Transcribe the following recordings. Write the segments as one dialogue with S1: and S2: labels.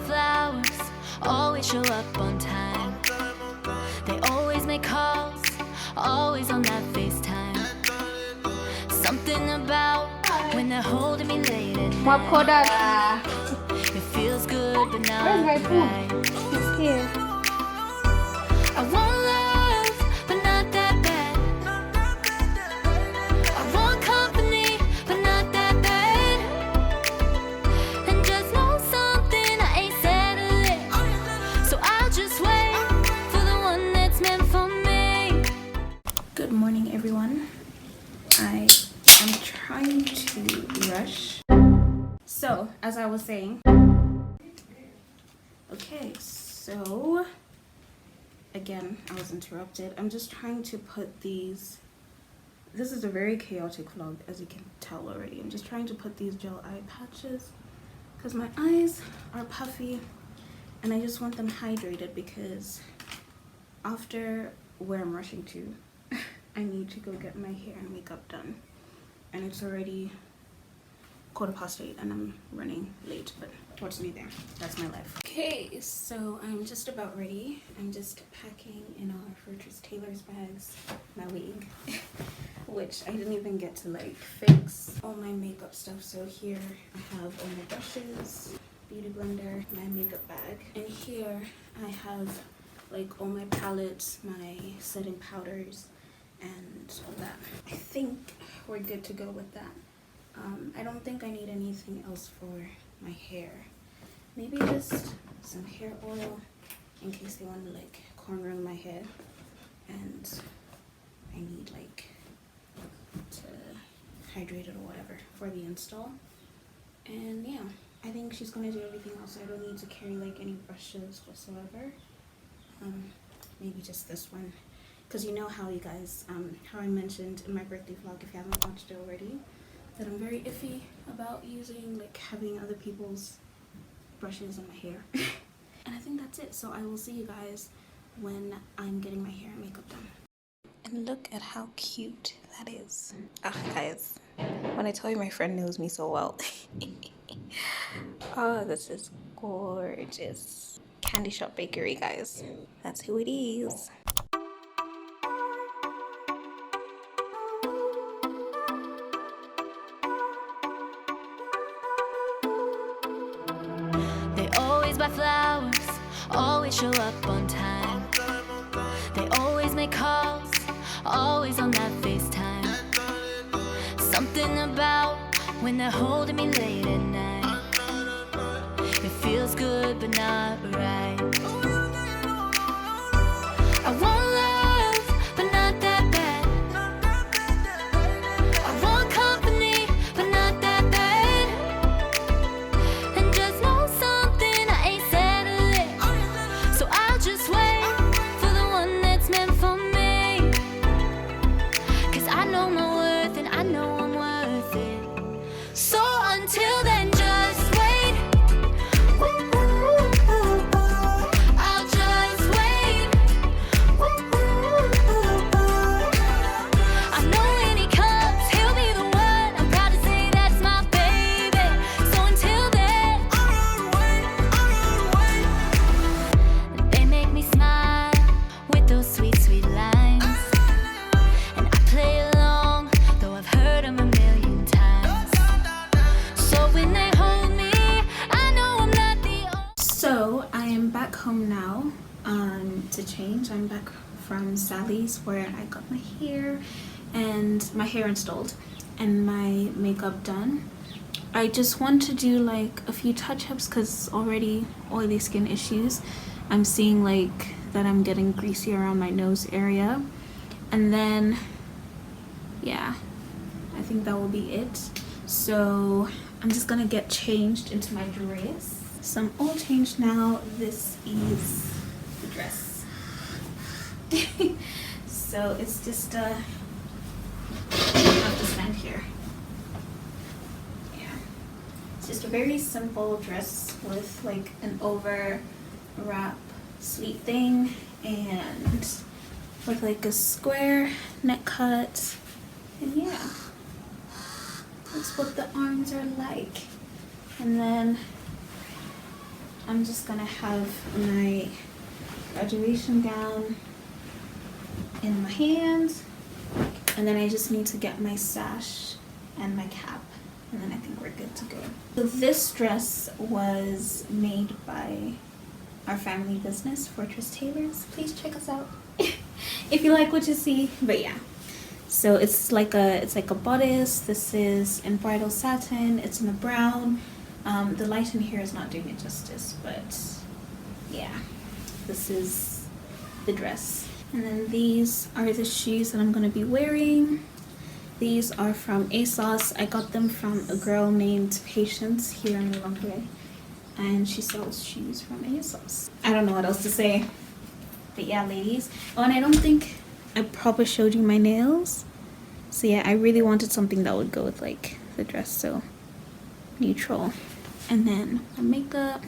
S1: flowers, always show up on time. They always make calls, always on that FaceTime. Something about when they're holding me late at
S2: What
S1: night.
S2: product?
S1: It feels good, but not
S2: Where's my food?
S1: right.
S2: It's here.
S1: I want love, but not that bad. I want company, but not that bad. And just know something, I ain't settling. So I'll just wait for the one that's meant for me.
S2: Good morning, everyone. I am trying to rush. So, as I was saying, okay, so again, I was interrupted. I'm just trying to put these. This is a very chaotic vlog, as you can tell already. I'm just trying to put these gel eye patches because my eyes are puffy and I just want them hydrated because after where I'm rushing to, I need to go get my hair and makeup done. And it's already 8:15 and I'm running late, but what's new there? That's my life. Okay, so I'm just about ready. I'm just packing in our Fortress Taylor's bags my wig, which I didn't even get to like fix all my makeup stuff. So here I have all my brushes, beauty blender, my makeup bag, and here I have like all my palettes, my setting powders, and all that. I think we're good to go with that. I don't think I need anything else for my hair. Maybe just some hair oil in case they want to like cornrow my hair, and I need like to hydrate it or whatever for the install. And yeah, I think she's gonna do everything else. I don't need to carry like any brushes whatsoever. Maybe just this one, because you know how you guys how I mentioned in my birthday vlog, if you haven't watched it already, that I'm very iffy about using like having other people's brushes in my hair. And I think that's it. So I will see you guys when I'm getting my hair and makeup done. And look at how cute that is. Ah, guys, when I tell you my friend knows me so well. Oh, this is gorgeous. Candy Shop Bakery, guys. That's who it is.
S1: They always buy flowers, always show up on time. They always make calls, always on that FaceTime. Something about when they're holding me late at night. It feels good, but not right. I want love, but not that bad. I want company, but not that bad. And just know something, I ain't settling. So I'll just wait for the one that's meant for me. Cause I know my worth and I know I'm worth it. So until then, just wait. I'll just wait. I know when he comes, he'll be the one. I'm proud to say that's my baby. So until then, they make me smile with those sweet, sweet lines. And I play along, though I've heard them a million times. So when they hold me, I know I'm not the only.
S2: So I am back home now to change. I'm back from Sally's where I got my hair installed and my makeup done. I just want to do like a few touch-ups because already oily skin issues. I'm seeing like that I'm getting greasy around my nose area, and then yeah, I think that will be it. So I'm just gonna get changed into my dress. So I'm all changed now. This is the dress. So it's just I have to stand here. Yeah, it's just a very simple dress with like an over wrap sleeve thing and with like a square neck cut, and yeah, that's what the arms are like. And then I'm just gonna have my graduation gown in my hands, and then I just need to get my sash and my cap, and then I think we're good to go. So this dress was made by our family business, Fortress Tailors. Please check us out if you like what you see. But yeah, so it's like a bodice. This is in bridal satin. It's in a brown. The light in here is not doing it justice, but yeah, this is the dress. And then these are the shoes that I'm gonna be wearing. These are from ASOS. I got them from a girl named Patience here in Lilongwe, and she sells shoes from ASOS. I don't know what else to say, but yeah, ladies. Oh, and I don't think I proper showed you my nails. So yeah, I really wanted something that would go with like the dress, so neutral. And then my makeup.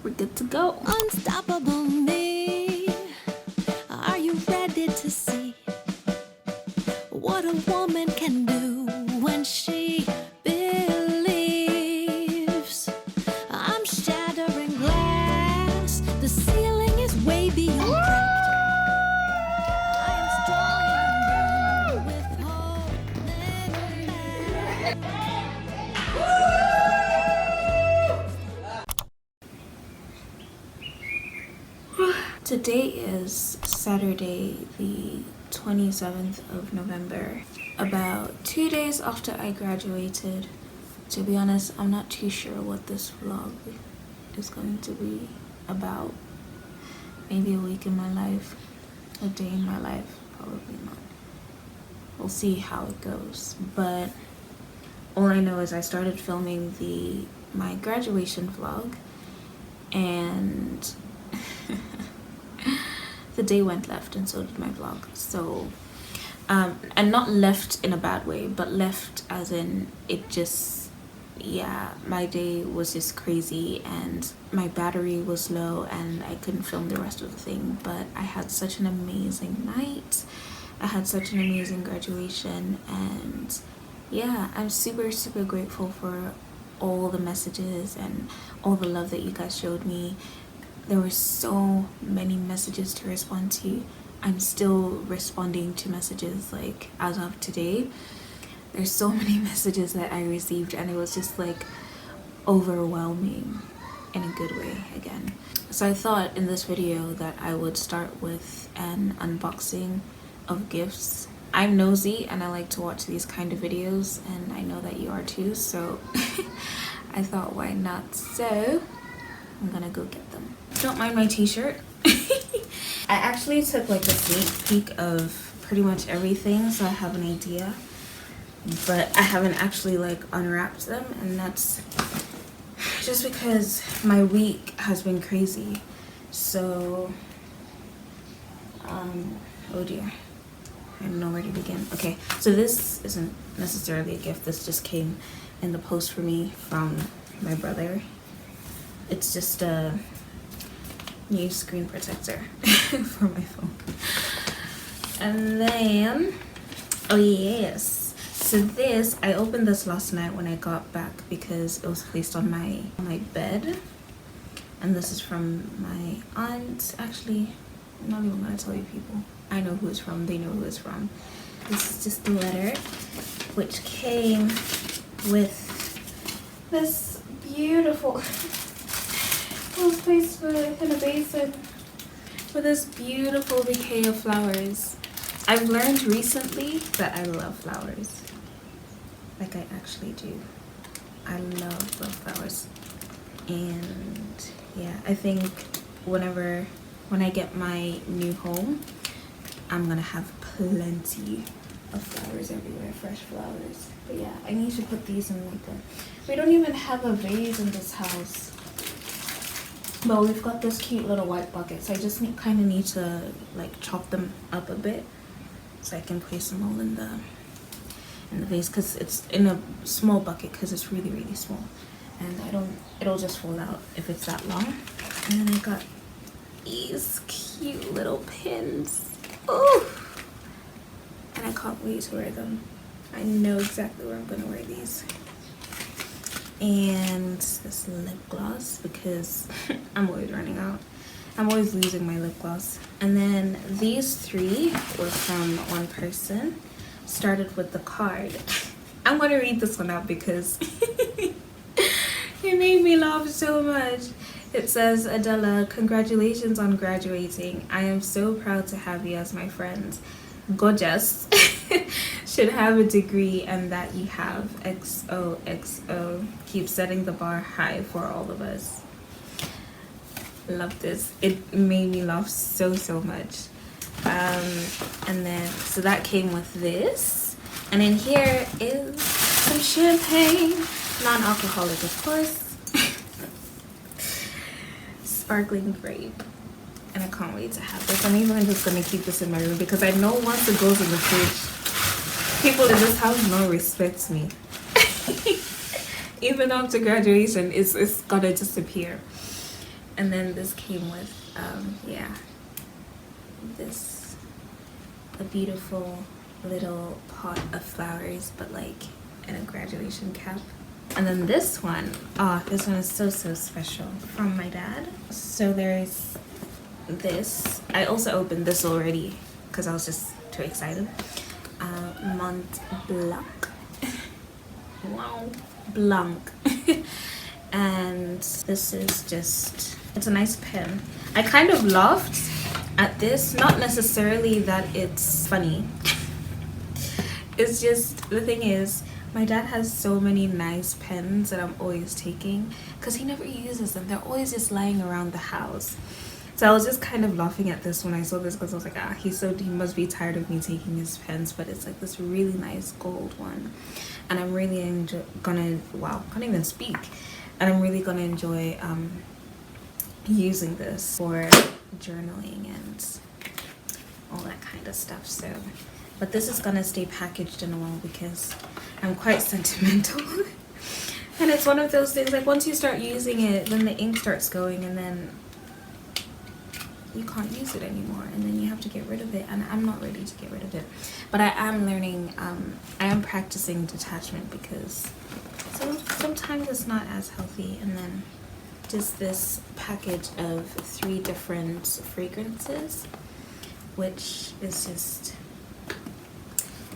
S2: We're good to go.
S1: Unstoppable me. Are you ready to see what a woman can do when she believes? I'm shattering glass. The ceiling is way beyond cracked. I am strong with holding back.
S2: Today is Saturday, the 27th of November. About 2 days after I graduated. To be honest, I'm not too sure what this vlog is going to be about. Maybe a week in my life, a day in my life, probably not. We'll see how it goes. But all I know is I started filming my graduation vlog, and the day went left, and so did my vlog. So and not left in a bad way, but left as in it just, yeah, my day was just crazy and my battery was low and I couldn't film the rest of the thing. But I had such an amazing night. I had such an amazing graduation, and yeah, I'm super grateful for all the messages and all the love that you guys showed me. There were so many messages to respond to. I'm still responding to messages, like as of today. There's so many messages that I received, and it was just like overwhelming in a good way again. So I thought in this video that I would start with an unboxing of gifts. I'm nosy and I like to watch these kind of videos, and I know that you are too, so I thought, why not? So I'm gonna go get them. Don't mind my t-shirt. I actually took like a sneak peek of pretty much everything, so I have an idea, but I haven't actually like unwrapped them, and that's just because my week has been crazy. So oh dear, I don't know where to begin. Okay, so this isn't necessarily a gift. This just came in the post for me from my brother. It's just a new screen protector for my phone. And then, oh yes, so this, I opened this last night when I got back because it was placed on my bed. And this is from my aunt. Actually, I'm not even gonna tell you people. I know who it's from, they know who it's from. This is just the letter, which came with this beautiful it was placed in a basin with this beautiful bouquet of flowers. I've learned recently that I love flowers. Like, I actually do. I love flowers. And yeah, I think when I get my new home, I'm gonna have plenty of flowers everywhere, fresh flowers. But yeah, I need to put these in like we don't even have a vase in this house. But we've got this cute little white bucket, so I just kind of need to like chop them up a bit so I can place them all in the vase, because it's in a small bucket because it's really small, and it'll just fall out if it's that long. And then I got these cute little pins. Oh, and I can't wait to wear them. I know exactly where I'm gonna wear these. and this lip gloss because I'm always running out. I'm always losing my lip gloss. And then these 3 were from one person. Started with the card. I'm gonna read this one out because it made me laugh so much. It says, Adela, congratulations on graduating. I am so proud to have you as my friend. Gorgeous. Should have a degree and that you have. XOXO. Keep setting the bar high for all of us. Love this. It made me laugh so much. And then so that came with this, and in here is some champagne, non-alcoholic of course. Sparkling grape, and I can't wait to have this. I'm even just gonna keep this in my room because I know once it goes in the fridge, people in this house don't respect me. Even after graduation, it's gonna disappear. And then this came with yeah, this, a beautiful little pot of flowers, but like in a graduation cap. And then this one, this one is so special, from my dad. So there's this. I also opened this already because I was just too excited. Mont Blanc. Wow, Blanc. And this is just, it's a nice pen. I kind of laughed at this, not necessarily that it's funny. It's just, the thing is, my dad has so many nice pens that I'm always taking because he never uses them. They're always just lying around the house. So I was just kind of laughing at this when I saw this because I was like, he must be tired of me taking his pens. But it's like this really nice gold one, and I'm really wow, can't even speak. And I'm really gonna enjoy using this for journaling and all that kind of stuff. So, but this is gonna stay packaged in a while because I'm quite sentimental. And it's one of those things, like once you start using it, then the ink starts going and then you can't use it anymore, and then you have to get rid of it, and I'm not ready to get rid of it. But I am learning, I am practicing detachment because sometimes it's not as healthy. And then just this package of 3 different fragrances, which is just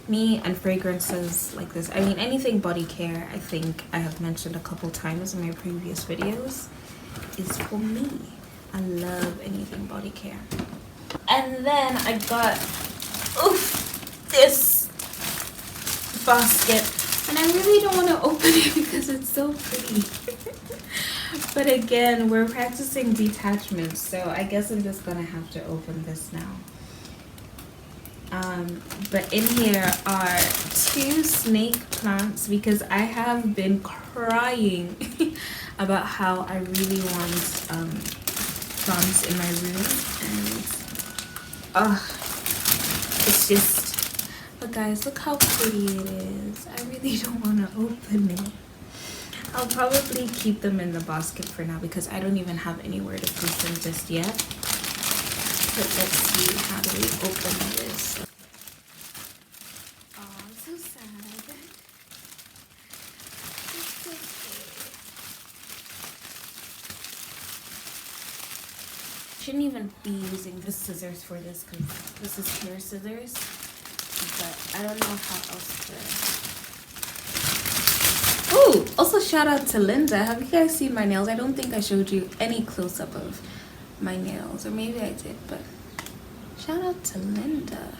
S2: me and fragrances like this. I mean, anything body care, I think I have mentioned a couple times in my previous videos, is for me. I love anything body care. And then I got this basket, and I really don't want to open it because it's so pretty. But again, we're practicing detachment, so I guess I'm just gonna have to open this now. But in here are 2 snake plants because I have been crying about how I really want plants in my room, and it's just, but guys, look how pretty it is. I really don't want to open it. I'll probably keep them in the basket for now because I don't even have anywhere to put them just yet. But let's see, how do we open this? Oh, so sad. It's okay. Shouldn't even be using the scissors for this because this is hair scissors, but I don't know how else to. Oh, also shout out to Linda. Have you guys seen my nails? I don't think I showed you any close-up of my nails, or maybe I did, but shout out to Linda.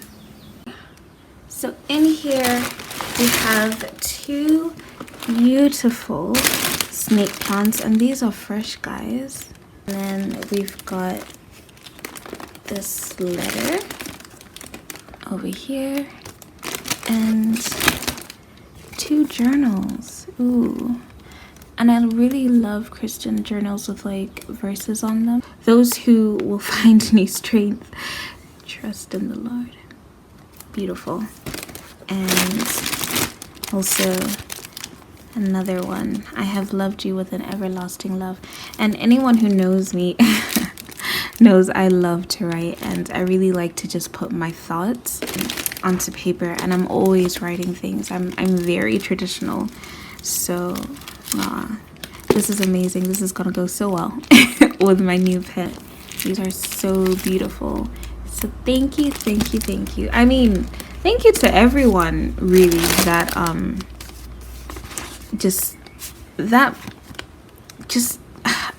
S2: So in here we have 2 beautiful snake plants, and these are fresh, guys. And then we've got this letter over here and 2 journals. Ooh. And I really love Christian journals with like verses on them. Those who will find new strength, trust in the Lord. Beautiful. And also another one, I have loved you with an everlasting love. And anyone who knows me knows I love to write, and I really like to just put my thoughts onto paper, and I'm always writing things. I'm very traditional, so Aw, this is amazing. This is gonna go so well with my new pet. These are so beautiful. So thank you, thank you, thank you. I mean, thank you to everyone really that just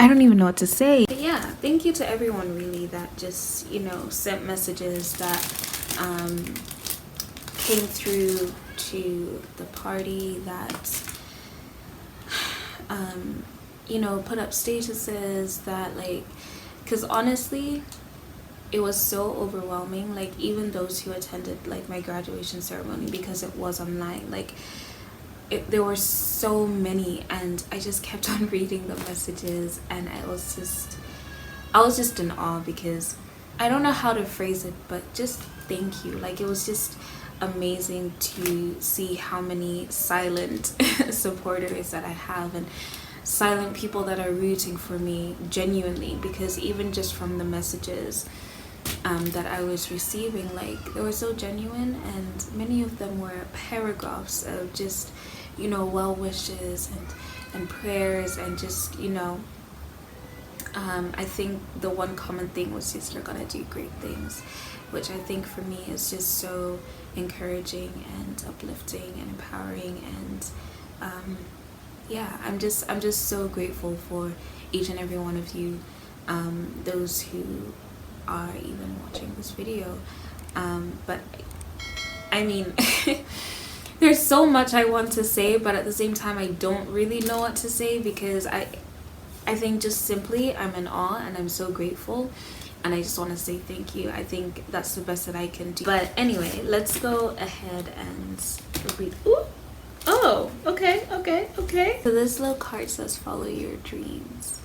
S2: I don't even know what to say. But yeah, thank you to everyone really that just, you know, sent messages that came through to the party, that you know, put up statuses, that like, because honestly it was so overwhelming, like even those who attended like my graduation ceremony, because it was online, like there were so many, and I just kept on reading the messages, and I was just in awe, because I don't know how to phrase it, but just thank you. Like it was just amazing to see how many silent supporters that I have, and silent people that are rooting for me genuinely, because even just from the messages that I was receiving, like they were so genuine, and many of them were paragraphs of just, you know, well wishes and prayers, and just, you know, I think the one common thing was just, you're gonna do great things, which I think for me is just so encouraging and uplifting and empowering. And yeah, I'm just so grateful for each and every one of you, those who are even watching this video. But I mean there's so much I want to say, but at the same time I don't really know what to say, because I think just simply I'm in awe, and I'm so grateful, and I just want to say thank you. I think that's the best that I can do. But anyway, let's go ahead and read. Ooh. Oh, okay. So this little card says follow your dreams.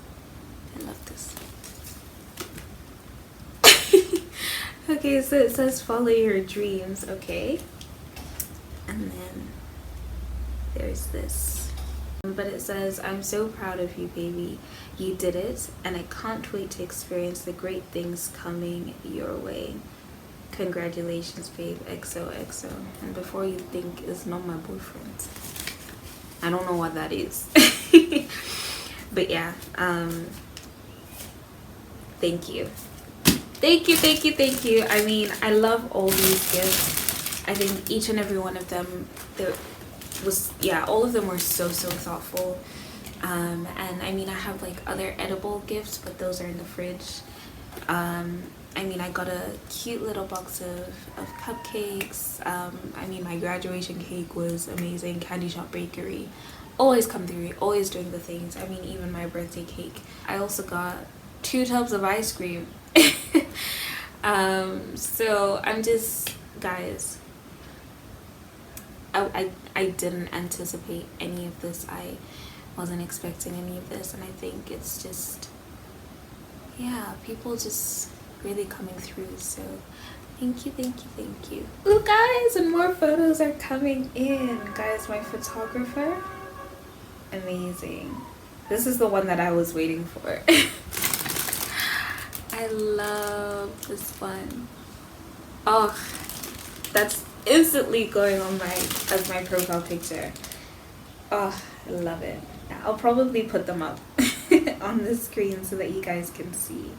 S2: I love this. Okay, so it says follow your dreams, okay? And then there's this. But it says, I'm so proud of you, baby. You did it, and I can't wait to experience the great things coming your way. Congratulations, babe. XOXO. And before you think it's not my boyfriend. I don't know what that is. But yeah, thank you. Thank you. I mean, I love all these gifts. I think each and every one of them, all of them were so thoughtful. And I mean, I have like other edible gifts, but those are in the fridge. I mean, I got a cute little box of cupcakes. I mean, my graduation cake was amazing. Candy Shop Bakery always come through, always doing the things. I mean, even my birthday cake. I also got 2 tubs of ice cream. So I'm just, guys, I didn't anticipate any of this. I wasn't expecting any of this, and I think it's just, yeah, people just really coming through. So thank you. Ooh, guys, and more photos are coming in. Guys, my photographer, amazing. This is the one that I was waiting for. I love this one. Oh, that's instantly going on as my profile picture. Oh, I love it. I'll probably put them up on the screen so that you guys can see.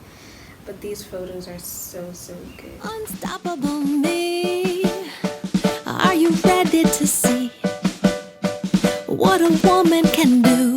S2: But these photos are so good.
S1: Unstoppable me. Are you ready to see what a woman can do?